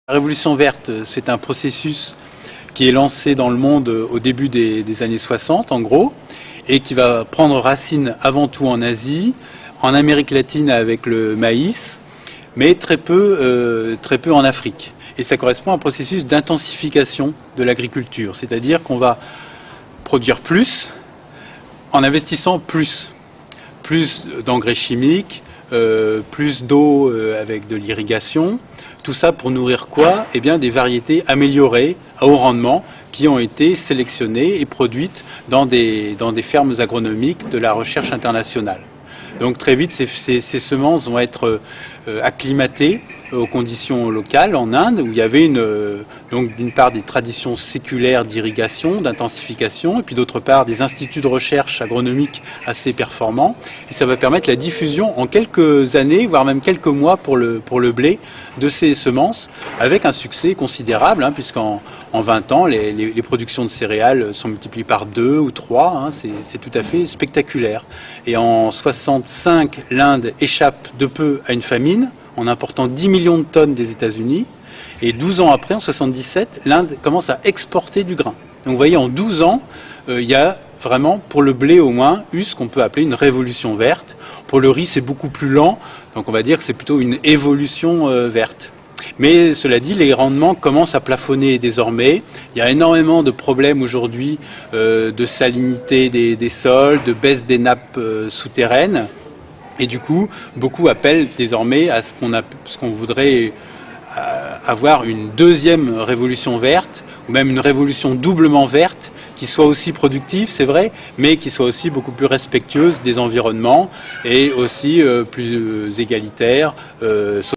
La révolution verte, c'est un processus qui est lancé dans le monde au début des années 60, en gros, et qui va prendre racine avant tout en Asie, en Amérique latine avec le maïs, mais très peu en Afrique. Et ça correspond à un processus d'intensification de l'agriculture, c'est-à-dire qu'on va produire plus en investissant plus d'engrais chimiques, plus d'eau avec de l'irrigation. Tout ça pour nourrir quoi? Eh bien des variétés améliorées à haut rendement qui ont été sélectionnées et produites dans des fermes agronomiques de la recherche internationale. Donc très vite, ces semences vont être acclimatées aux conditions locales en Inde, où il y avait donc d'une part des traditions séculaires d'irrigation, d'intensification, et puis d'autre part des instituts de recherche agronomique assez performants. Et ça va permettre la diffusion en quelques années, voire même quelques mois pour le blé, de ces semences, avec un succès considérable, puisqu'en 20 ans, les productions de céréales sont multipliées par 2 ou 3, c'est tout à fait spectaculaire. Et en 65, l'Inde échappe de peu à une famine, en important 10 millions de tonnes des États-Unis, et 12 ans après, en 77, l'Inde commence à exporter du grain. Donc vous voyez, en 12 ans, il y a vraiment, pour le blé au moins, eu ce qu'on peut appeler une révolution verte. Pour le riz, c'est beaucoup plus lent, donc on va dire que c'est plutôt une évolution verte. Mais cela dit, les rendements commencent à plafonner désormais. Il y a énormément de problèmes aujourd'hui de salinité des sols, de baisse des nappes souterraines. Et du coup, beaucoup appellent désormais à ce qu'on voudrait avoir une deuxième révolution verte, ou même une révolution doublement verte, qui soit aussi productive, c'est vrai, mais qui soit aussi beaucoup plus respectueuse des environnements et aussi plus égalitaire.